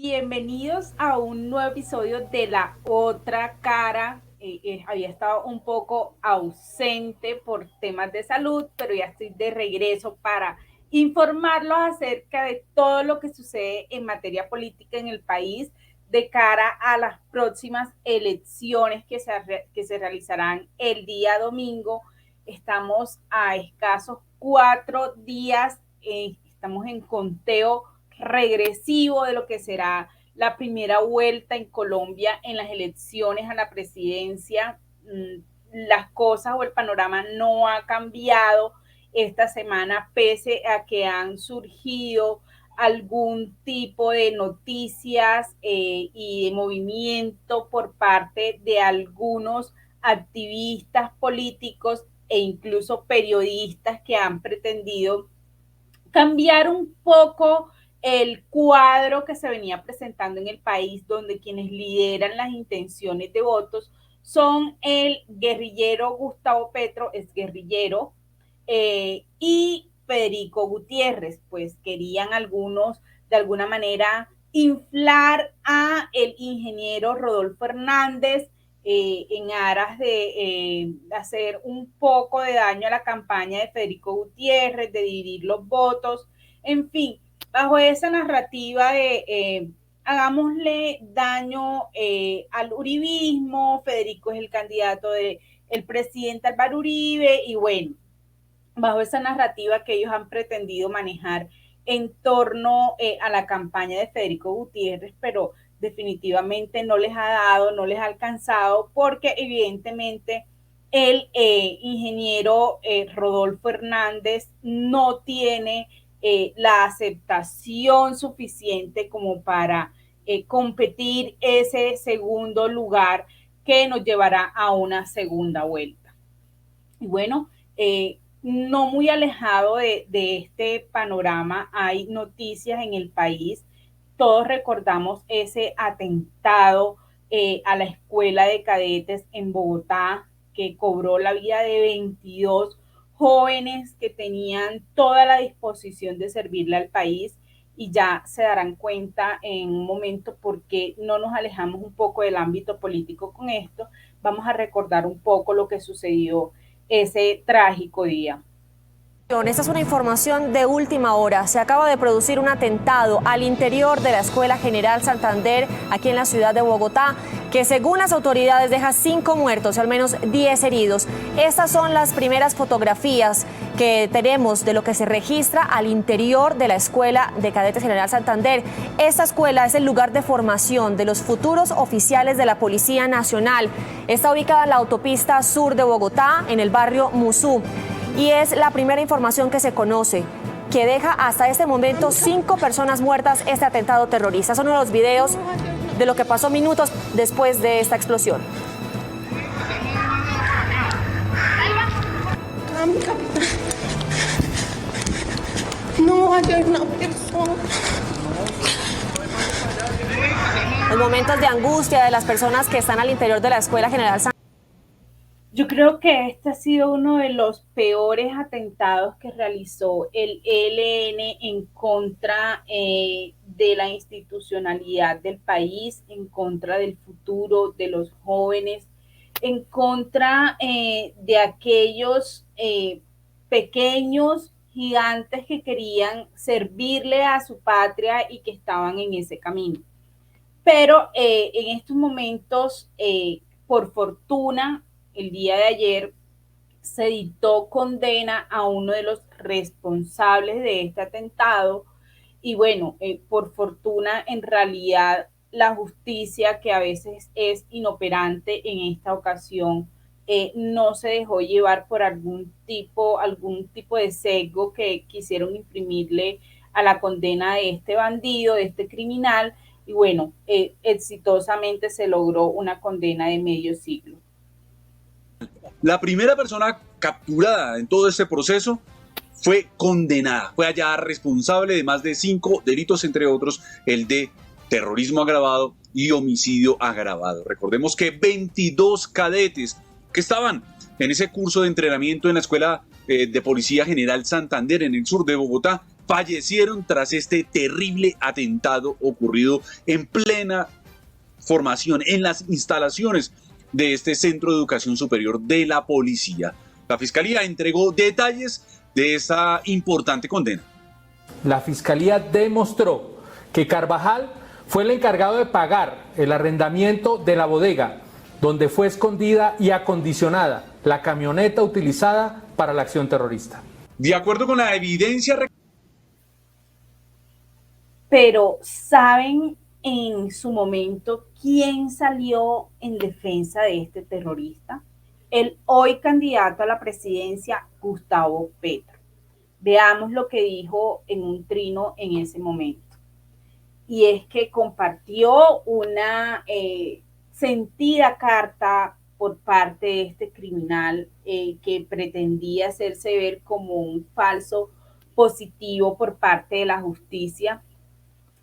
Bienvenidos a un nuevo episodio de La Otra Cara. Había estado un poco ausente por temas de salud, pero ya estoy de regreso para informarlos acerca de todo lo que sucede en materia política en el país de cara a las próximas elecciones que se realizarán el día domingo. Estamos a escasos 4 días, estamos en conteo regresivo de lo que será la primera vuelta en Colombia en las elecciones a la presidencia. Las cosas o el panorama no ha cambiado esta semana, pese a que han surgido algún tipo de noticias y de movimiento por parte de algunos activistas políticos e incluso periodistas que han pretendido cambiar un poco el cuadro que se venía presentando en el país, donde quienes lideran las intenciones de votos son el guerrillero Gustavo Petro, es guerrillero, y Federico Gutiérrez. Pues querían algunos de alguna manera inflar a el ingeniero Rodolfo Hernández, en aras de hacer un poco de daño a la campaña de Federico Gutiérrez, de dividir los votos, en fin, bajo esa narrativa de hagámosle daño al uribismo. Federico es el candidato del presidente Álvaro Uribe, y bueno, bajo esa narrativa que ellos han pretendido manejar en torno a la campaña de Federico Gutiérrez, pero definitivamente no les ha dado, no les ha alcanzado, porque evidentemente el ingeniero Rodolfo Hernández no tiene la aceptación suficiente como para competir ese segundo lugar que nos llevará a una segunda vuelta. Y bueno, no muy alejado de este panorama hay noticias en el país. Todos recordamos ese atentado a la escuela de cadetes en Bogotá, que cobró la vida de 22 jóvenes que tenían toda la disposición de servirle al país, y ya se darán cuenta en un momento por qué no nos alejamos un poco del ámbito político con esto. Vamos a recordar un poco lo que sucedió ese trágico día. Esta es una información de última hora. Se acaba de producir un atentado al interior de la Escuela General Santander, aquí en la ciudad de Bogotá, que según las autoridades deja 5 muertos y al menos 10 heridos. Estas son las primeras fotografías que tenemos de lo que se registra al interior de la Escuela de Cadetes General Santander. Esta escuela es el lugar de formación de los futuros oficiales de la Policía Nacional. Está ubicada en la autopista sur de Bogotá, en el barrio Musú. Y es la primera información que se conoce, que deja hasta este momento 5 personas muertas este atentado terrorista. Son uno de los videos de lo que pasó minutos después de esta explosión. No, hay una persona. Los momentos de angustia de las personas que están al interior de la Escuela General Santander. Yo creo que este ha sido uno de los peores atentados que realizó el ELN en contra de la institucionalidad del país, en contra del futuro de los jóvenes, en contra de aquellos pequeños gigantes que querían servirle a su patria y que estaban en ese camino. Pero en estos momentos, por fortuna, el día de ayer se dictó condena a uno de los responsables de este atentado, y bueno, por fortuna, en realidad la justicia, que a veces es inoperante, en esta ocasión no se dejó llevar por algún tipo de sesgo que quisieron imprimirle a la condena de este bandido, de este criminal, y bueno, exitosamente se logró una condena de medio siglo. La primera persona capturada en todo este proceso fue condenada, fue hallada responsable de más de 5 delitos, entre otros el de terrorismo agravado y homicidio agravado. Recordemos que 22 cadetes que estaban en ese curso de entrenamiento en la Escuela de Policía General Santander, en el sur de Bogotá, fallecieron tras este terrible atentado ocurrido en plena formación en las instalaciones de este Centro de Educación Superior de la Policía. La Fiscalía entregó detalles de esa importante condena. La Fiscalía demostró que Carvajal fue el encargado de pagar el arrendamiento de la bodega donde fue escondida y acondicionada la camioneta utilizada para la acción terrorista. De acuerdo con la evidencia... Pero ¿saben en su momento quién salió en defensa de este terrorista? El hoy candidato a la presidencia, Gustavo Petro. Veamos lo que dijo en un trino en ese momento. Y es que compartió una sentida carta por parte de este criminal que pretendía hacerse ver como un falso positivo por parte de la justicia.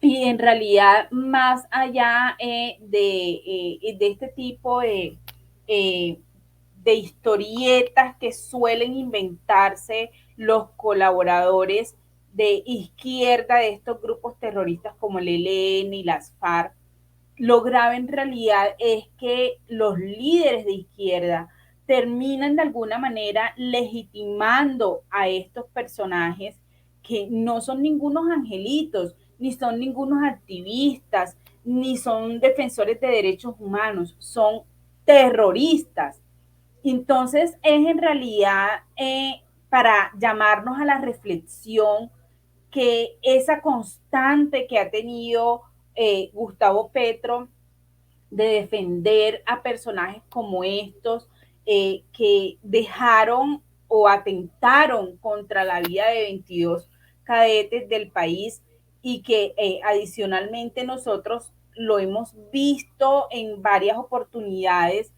Y en realidad, más allá de este tipo de historietas que suelen inventarse los colaboradores de izquierda de estos grupos terroristas como el ELN y las FARC, lo grave en realidad es que los líderes de izquierda terminan de alguna manera legitimando a estos personajes que no son ningunos angelitos, ni son ningunos activistas, ni son defensores de derechos humanos, son terroristas. Entonces es en realidad para llamarnos a la reflexión que esa constante que ha tenido Gustavo Petro de defender a personajes como estos que dejaron o atentaron contra la vida de 22 cadetes del país y que adicionalmente nosotros lo hemos visto en varias oportunidades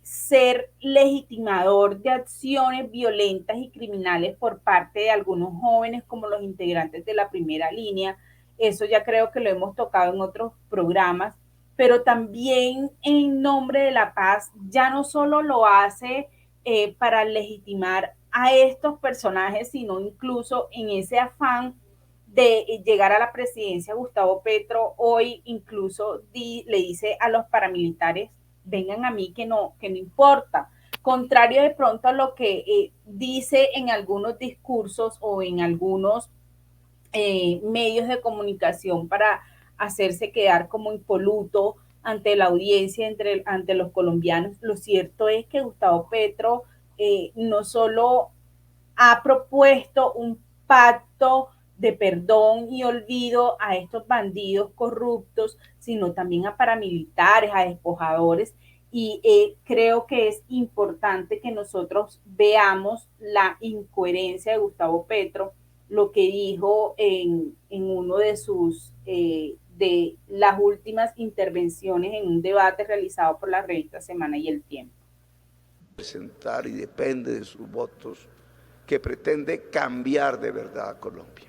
ser legitimador de acciones violentas y criminales por parte de algunos jóvenes como los integrantes de la primera línea. Eso ya creo que lo hemos tocado en otros programas, pero también en nombre de la paz ya no solo lo hace para legitimar a estos personajes, sino incluso en ese afán de llegar a la presidencia. Gustavo Petro hoy incluso le dice a los paramilitares: vengan a mí que no importa. Contrario de pronto a lo que dice en algunos discursos o en algunos medios de comunicación para hacerse quedar como impoluto ante la audiencia, ante los colombianos. Lo cierto es que Gustavo Petro no solo ha propuesto un pacto de perdón y olvido a estos bandidos corruptos, sino también a paramilitares, a despojadores. Y creo que es importante que nosotros veamos la incoherencia de Gustavo Petro, lo que dijo en uno de de las últimas intervenciones en un debate realizado por la revista Semana y El Tiempo. Presentar y depende de sus votos, que pretende cambiar de verdad a Colombia.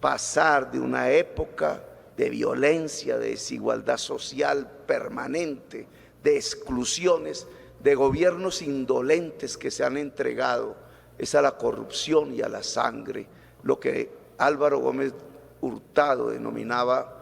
Pasar de una época de violencia, de desigualdad social permanente, de exclusiones, de gobiernos indolentes que se han entregado es a la corrupción y a la sangre, lo que Álvaro Gómez Hurtado denominaba.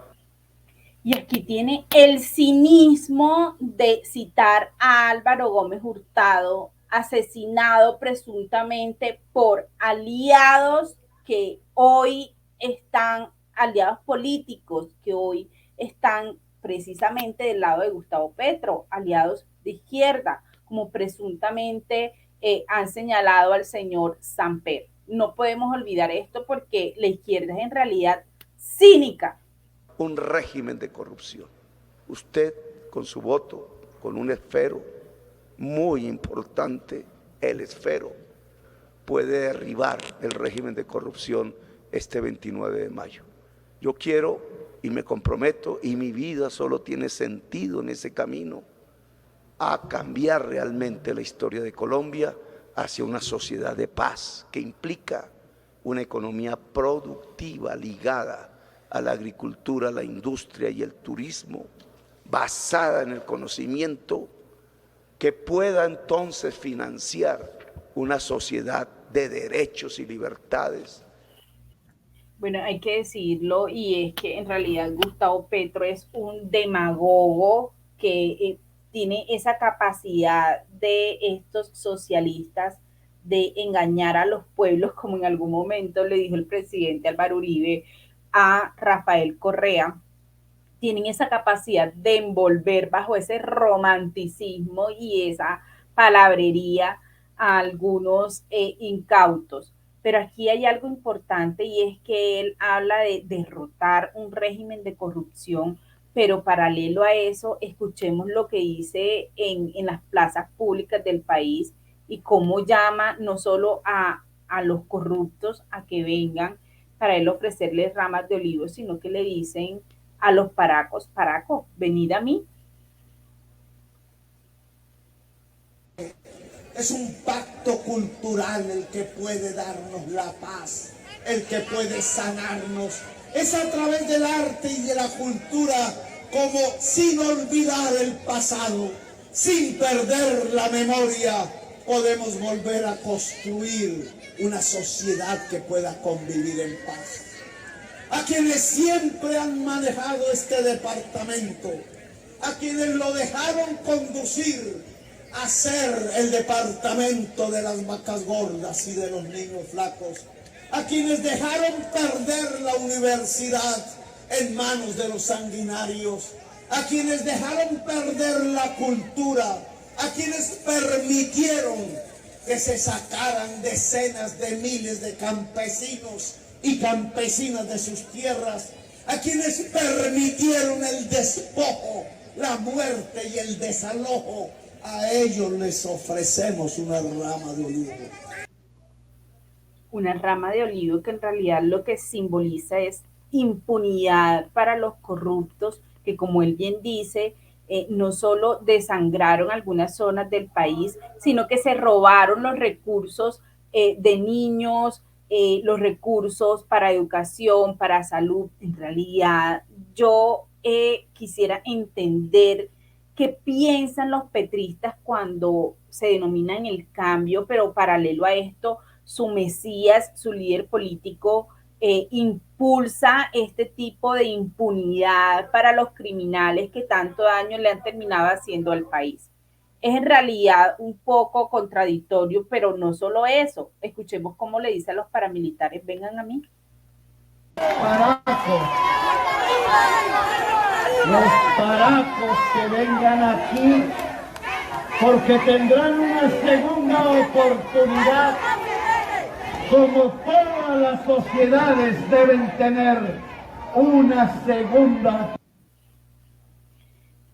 Y aquí tiene el cinismo de citar a Álvaro Gómez Hurtado, asesinado presuntamente por aliados que hoy están, aliados políticos que hoy están precisamente del lado de Gustavo Petro, aliados de izquierda, como presuntamente han señalado al señor Samper. No podemos olvidar esto porque la izquierda es en realidad cínica. Un régimen de corrupción. Usted con su voto, con un esfero muy importante, el esfero, puede derribar el régimen de corrupción este 29 de mayo. Yo quiero y me comprometo, y mi vida solo tiene sentido en ese camino, a cambiar realmente la historia de Colombia hacia una sociedad de paz que implica una economía productiva ligada a la agricultura, la industria y el turismo, basada en el conocimiento, que pueda entonces financiar una sociedad de derechos y libertades. Bueno, hay que decirlo, y es que en realidad Gustavo Petro es un demagogo que tiene esa capacidad de estos socialistas de engañar a los pueblos, como en algún momento le dijo el presidente Álvaro Uribe a Rafael Correa. Tienen esa capacidad de envolver bajo ese romanticismo y esa palabrería a algunos incautos. Pero aquí hay algo importante, y es que él habla de derrotar un régimen de corrupción, pero paralelo a eso, escuchemos lo que dice en las plazas públicas del país y cómo llama no solo a los corruptos a que vengan para él ofrecerles ramas de olivo, sino que le dicen a los paracos: paracos, venid a mí. Es un pacto cultural el que puede darnos la paz, el que puede sanarnos. Es a través del arte y de la cultura, como sin olvidar el pasado, sin perder la memoria, podemos volver a construir una sociedad que pueda convivir en paz. A quienes siempre han manejado este departamento, a quienes lo dejaron conducir a ser el departamento de las vacas gordas y de los niños flacos, a quienes dejaron perder la universidad en manos de los sanguinarios, a quienes dejaron perder la cultura, a quienes permitieron que se sacaran decenas de miles de campesinos y campesinas de sus tierras, a quienes permitieron el despojo, la muerte y el desalojo. A ellos les ofrecemos una rama de olivo. Una rama de olivo que en realidad lo que simboliza es impunidad para los corruptos, que como él bien dice, no solo desangraron algunas zonas del país, sino que se robaron los recursos de niños, los recursos para educación, para salud. En realidad, yo quisiera entender qué piensan los petristas cuando se denominan el cambio, pero paralelo a esto, su mesías, su líder político, impulsa este tipo de impunidad para los criminales que tanto daño le han terminado haciendo al país. Es en realidad un poco contradictorio, pero no solo eso. Escuchemos cómo le dice a los paramilitares: vengan a mí. Paracos, los paracos que vengan aquí, porque tendrán una segunda oportunidad, como todas las sociedades deben tener una segunda.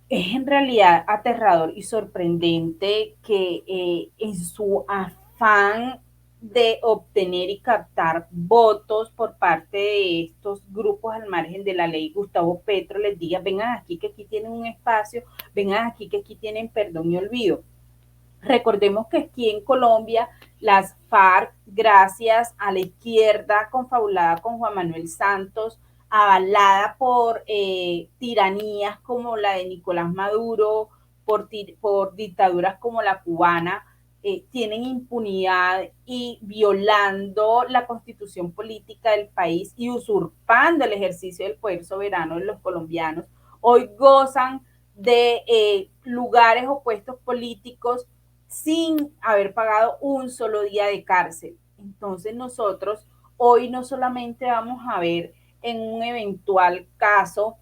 Es en realidad aterrador y sorprendente que en su afán de obtener y captar votos por parte de estos grupos al margen de la ley, Gustavo Petro les diga: vengan aquí que aquí tienen un espacio, vengan aquí que aquí tienen perdón y olvido. Recordemos que aquí en Colombia las FARC, gracias a la izquierda confabulada con Juan Manuel Santos, avalada por tiranías como la de Nicolás Maduro, por dictaduras como la cubana, tienen impunidad y violando la constitución política del país y usurpando el ejercicio del poder soberano de los colombianos, hoy gozan de lugares o puestos políticos sin haber pagado un solo día de cárcel. Entonces nosotros hoy no solamente vamos a ver en un eventual caso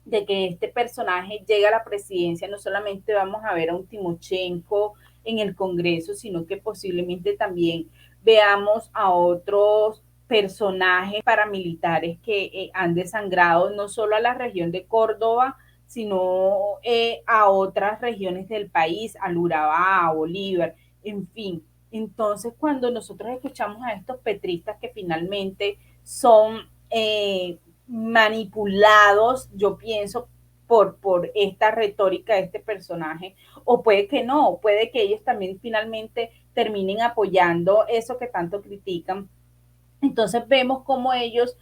de que este personaje llegue a la presidencia, no solamente vamos a ver a un Timochenko en el Congreso, sino que posiblemente también veamos a otros personajes paramilitares que han desangrado no solo a la región de Córdoba, sino a otras regiones del país, al Urabá, a Bolívar, en fin. Entonces, cuando nosotros escuchamos a estos petristas que finalmente son manipulados, yo pienso, por esta retórica de este personaje, o puede que no, puede que ellos también finalmente terminen apoyando eso que tanto critican. Entonces vemos cómo ellos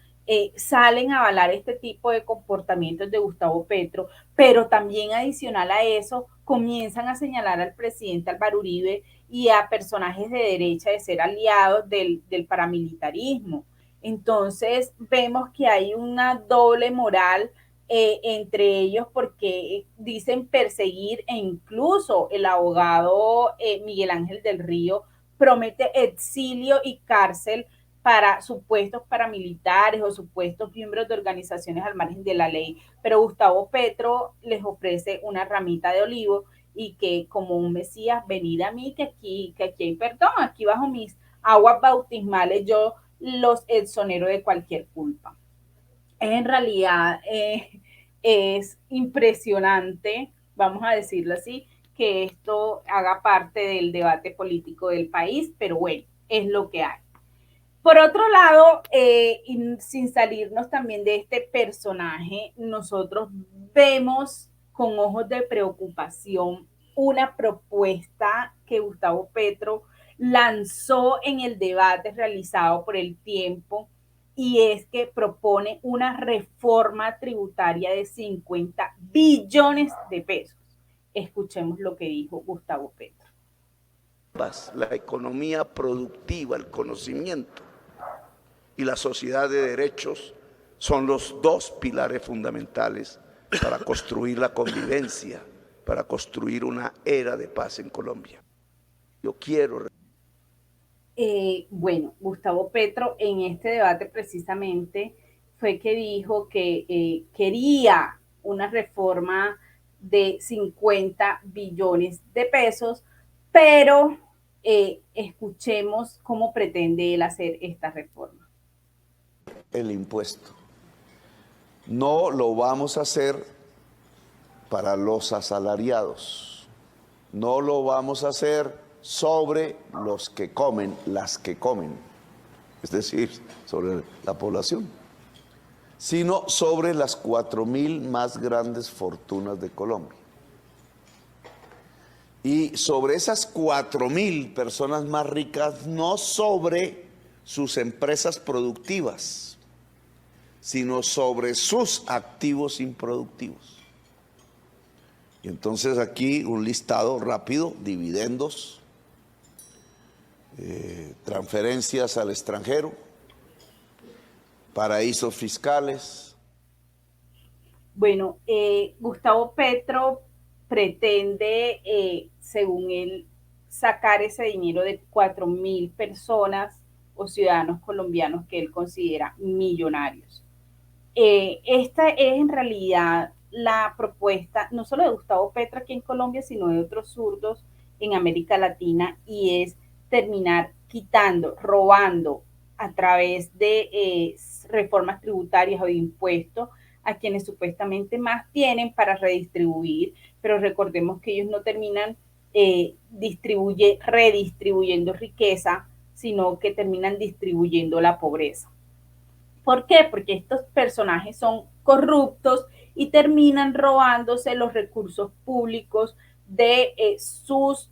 salen a avalar este tipo de comportamientos de Gustavo Petro, pero también adicional a eso comienzan a señalar al presidente Álvaro Uribe y a personajes de derecha de ser aliados del paramilitarismo. Entonces vemos que hay una doble moral entre ellos porque dicen perseguir, e incluso el abogado Miguel Ángel del Río promete exilio y cárcel para supuestos paramilitares o supuestos miembros de organizaciones al margen de la ley, pero Gustavo Petro les ofrece una ramita de olivo y que como un Mesías, venid a mí, que aquí hay perdón, aquí bajo mis aguas bautismales yo los exonero de cualquier culpa. En realidad es impresionante, vamos a decirlo así, que esto haga parte del debate político del país, pero bueno, es lo que hay. Por otro lado, sin salirnos también de este personaje, nosotros vemos con ojos de preocupación una propuesta que Gustavo Petro lanzó en el debate realizado por El Tiempo, y es que propone una reforma tributaria de 50 billones de pesos. Escuchemos lo que dijo Gustavo Petro. La economía productiva, el conocimiento y la sociedad de derechos son los dos pilares fundamentales para construir la convivencia, para construir una era de paz en Colombia. Yo quiero... Bueno, Gustavo Petro en este debate precisamente fue que dijo que quería una reforma de 50 billones de pesos, pero escuchemos cómo pretende él hacer esta reforma. El impuesto. No lo vamos a hacer para los asalariados. No lo vamos a hacer sobre los que comen, las que comen. Es decir, sobre la población. Sino sobre las 4.000 más grandes fortunas de Colombia. Y sobre esas 4.000 personas más ricas, no sobre sus empresas productivas, sino sobre sus activos improductivos. Y entonces aquí un listado rápido: dividendos, transferencias al extranjero, paraísos fiscales. Bueno, Gustavo Petro pretende, según él, sacar ese dinero de 4.000 personas o ciudadanos colombianos que él considera millonarios. Esta es en realidad la propuesta no solo de Gustavo Petro aquí en Colombia, sino de otros zurdos en América Latina, y es terminar quitando, robando a través de reformas tributarias o de impuestos a quienes supuestamente más tienen para redistribuir, pero recordemos que ellos no terminan redistribuyendo riqueza, sino que terminan distribuyendo la pobreza. ¿Por qué? Porque estos personajes son corruptos y terminan robándose los recursos públicos de sus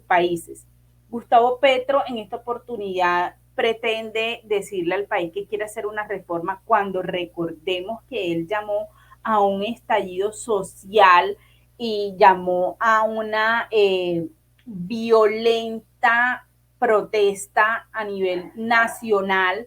países. Gustavo Petro en esta oportunidad pretende decirle al país que quiere hacer una reforma cuando recordemos que él llamó a un estallido social y llamó a una violenta protesta a nivel nacional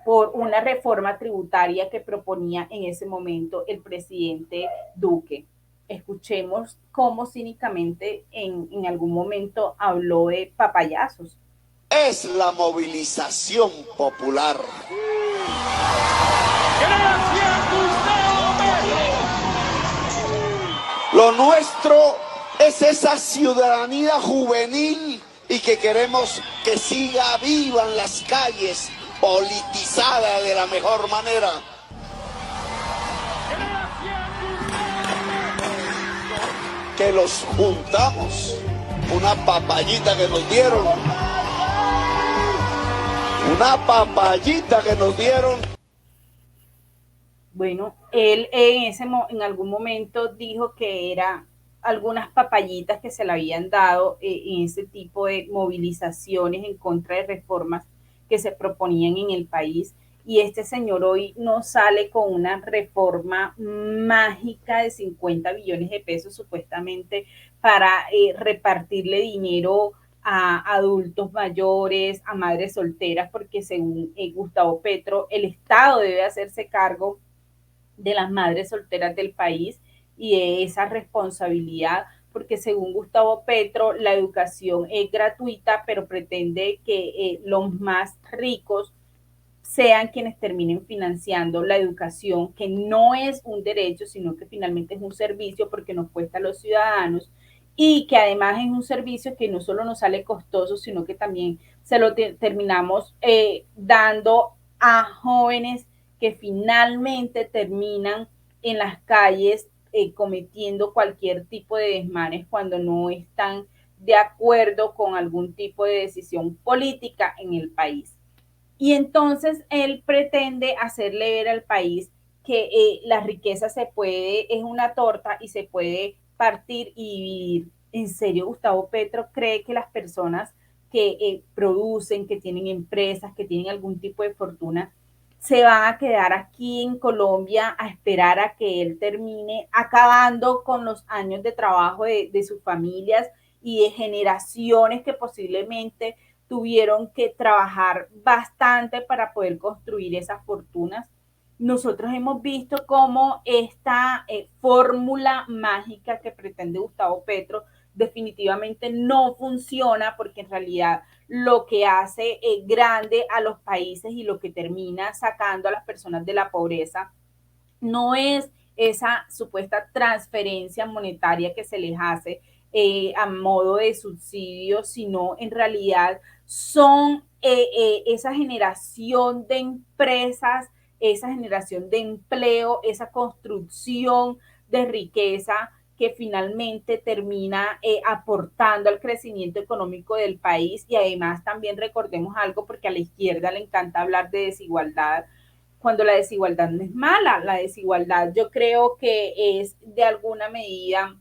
por una reforma tributaria que proponía en ese momento el presidente Duque. Escuchemos cómo cínicamente en algún momento habló de papayazos. Es la movilización popular. Gracias, Gustavo Petro. Lo nuestro es esa ciudadanía juvenil y que queremos que siga viva en las calles, politizada de la mejor manera. Que los juntamos, una papayita que nos dieron, Bueno, él en algún momento dijo que era algunas papayitas que se le habían dado en ese tipo de movilizaciones en contra de reformas que se proponían en el país, y este señor hoy no sale con una reforma mágica de 50 billones de pesos supuestamente para repartirle dinero a adultos mayores, a madres solteras, porque según Gustavo Petro, el Estado debe hacerse cargo de las madres solteras del país y de esa responsabilidad, porque según Gustavo Petro, la educación es gratuita, pero pretende que los más ricos sean quienes terminen financiando la educación, que no es un derecho, sino que finalmente es un servicio porque nos cuesta a los ciudadanos y que además es un servicio que no solo nos sale costoso, sino que también se lo terminamos dando a jóvenes que finalmente terminan en las calles cometiendo cualquier tipo de desmanes cuando no están de acuerdo con algún tipo de decisión política en el país. Y entonces él pretende hacerle ver al país que la riqueza es una torta y se puede partir y dividir. ¿En serio Gustavo Petro cree que las personas que producen, que tienen empresas, que tienen algún tipo de fortuna, se van a quedar aquí en Colombia a esperar a que él termine acabando con los años de trabajo de sus familias y de generaciones que posiblemente tuvieron que trabajar bastante para poder construir esas fortunas? Nosotros hemos visto cómo esta fórmula mágica que pretende Gustavo Petro definitivamente no funciona, porque en realidad lo que hace grande a los países y lo que termina sacando a las personas de la pobreza no es esa supuesta transferencia monetaria que se les hace a modo de subsidio, sino en realidad son esa generación de empresas, esa generación de empleo, esa construcción de riqueza que finalmente termina aportando al crecimiento económico del país. Y además también recordemos algo, porque a la izquierda le encanta hablar de desigualdad, cuando la desigualdad no es mala. La desigualdad yo creo que es de alguna medida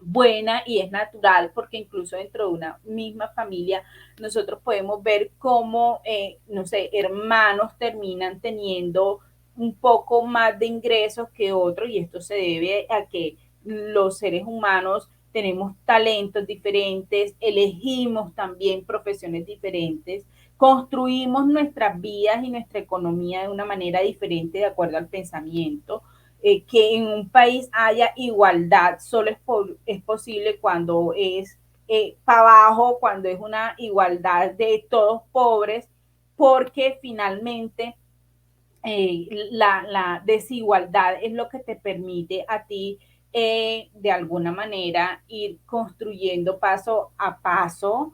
buena y es natural, porque incluso dentro de una misma familia nosotros podemos ver cómo, no sé, hermanos terminan teniendo un poco más de ingresos que otros, y esto se debe a que los seres humanos tenemos talentos diferentes, elegimos también profesiones diferentes, construimos nuestras vidas y nuestra economía de una manera diferente de acuerdo al pensamiento. Que en un país haya igualdad solo es posible cuando es para abajo, cuando es una igualdad de todos pobres, porque finalmente la desigualdad es lo que te permite a ti de alguna manera ir construyendo paso a paso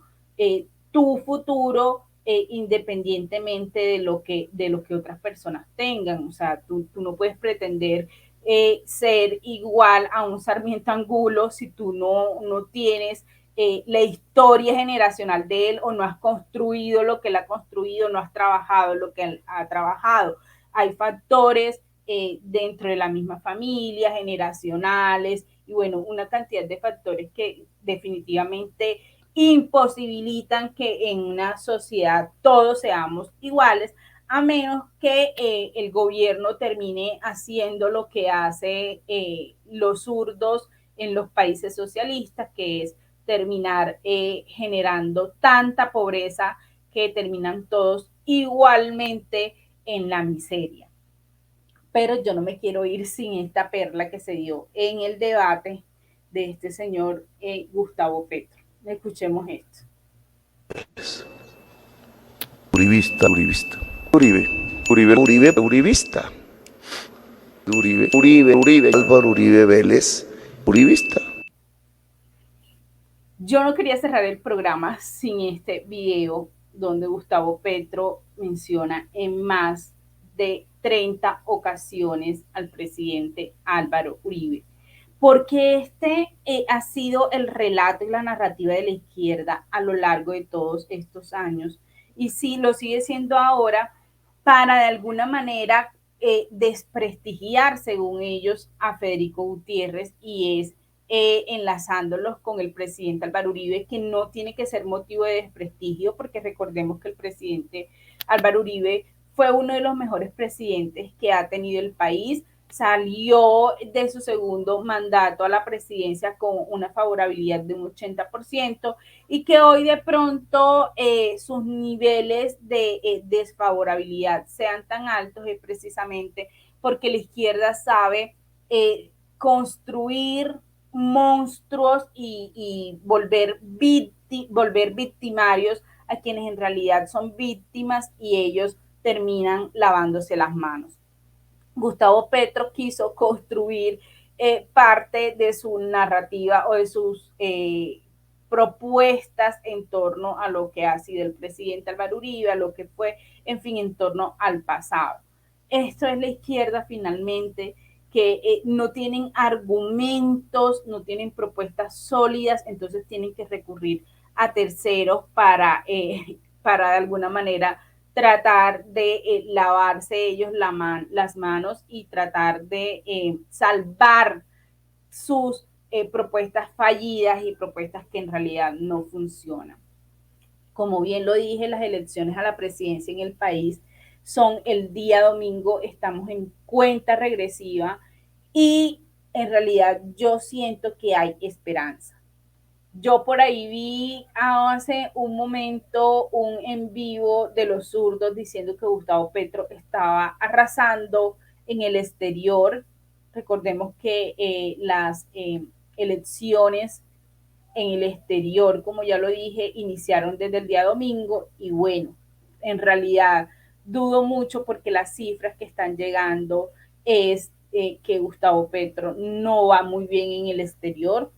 tu futuro, independientemente de lo que otras personas tengan. O sea, tú no puedes pretender ser igual a un Sarmiento Angulo si tú no tienes la historia generacional de él, o no has construido lo que él ha construido, no has trabajado lo que él ha trabajado. Hay factores dentro de la misma familia, generacionales, y bueno, una cantidad de factores que definitivamente imposibilitan que en una sociedad todos seamos iguales, a menos que el gobierno termine haciendo lo que hace los zurdos en los países socialistas, que es terminar generando tanta pobreza que terminan todos igualmente en la miseria. Pero yo no me quiero ir sin esta perla que se dio en el debate de este señor Gustavo Petro. Escuchemos esto. Uribista, uribista. Uribe, Uribe, Uribe, uribista. Uribe, Uribe, Uribe, Álvaro Uribe Vélez, uribista. Yo no quería cerrar el programa sin este video donde Gustavo Petro menciona en más de 30 ocasiones al presidente Álvaro Uribe, porque este ha sido el relato y la narrativa de la izquierda a lo largo de todos estos años, y sí lo sigue siendo ahora, para de alguna manera desprestigiar, según ellos, a Federico Gutiérrez, y es enlazándolos con el presidente Álvaro Uribe, que no tiene que ser motivo de desprestigio, porque recordemos que el presidente Álvaro Uribe fue uno de los mejores presidentes que ha tenido el país. salió de su segundo mandato a la presidencia con una favorabilidad de un 80% y que hoy de pronto sus niveles de desfavorabilidad sean tan altos es precisamente porque la izquierda sabe construir monstruos y volver victimarios a quienes en realidad son víctimas y ellos terminan lavándose las manos. Gustavo Petro quiso construir parte de su narrativa o de sus propuestas en torno a lo que ha sido el presidente Álvaro Uribe, a lo que fue, en fin, en torno al pasado. Esto es la izquierda finalmente, que no tienen argumentos, no tienen propuestas sólidas, entonces tienen que recurrir a terceros para de alguna manera tratar de lavarse ellos las manos y tratar de salvar sus propuestas fallidas y propuestas que en realidad no funcionan. Como bien lo dije, las elecciones a la presidencia en el país son el día domingo, estamos en cuenta regresiva y en realidad yo siento que hay esperanza. Yo por ahí vi hace un momento un en vivo de los zurdos diciendo que Gustavo Petro estaba arrasando en el exterior. Recordemos que las elecciones en el exterior, como ya lo dije, iniciaron desde el día domingo y bueno, en realidad dudo mucho porque las cifras que están llegando es que Gustavo Petro no va muy bien en el exterior.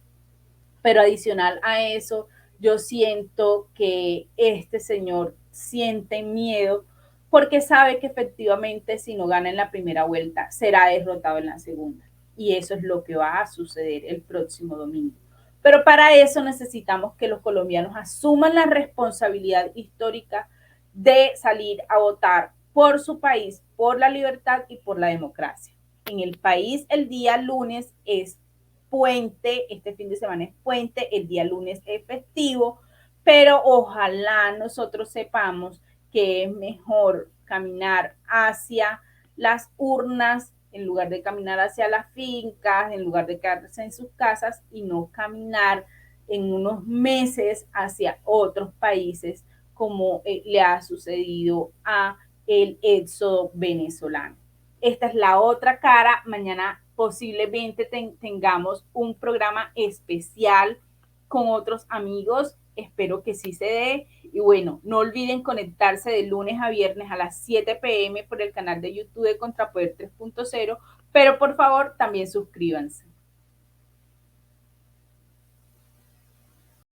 Pero adicional a eso, yo siento que este señor siente miedo porque sabe que efectivamente si no gana en la primera vuelta, será derrotado en la segunda. Y eso es lo que va a suceder el próximo domingo. Pero para eso necesitamos que los colombianos asuman la responsabilidad histórica de salir a votar por su país, por la libertad y por la democracia. En el país el día lunes es puente, este fin de semana es puente, el día lunes es festivo, pero ojalá nosotros sepamos que es mejor caminar hacia las urnas en lugar de caminar hacia las fincas, en lugar de quedarse en sus casas y no caminar en unos meses hacia otros países como le ha sucedido a el éxodo venezolano. Esta es la otra cara. Mañana posiblemente tengamos un programa especial con otros amigos. Espero que sí se dé. Y bueno, no olviden conectarse de lunes a viernes a las 7 p.m. por el canal de YouTube de Contrapoder 3.0. Pero por favor, también suscríbanse.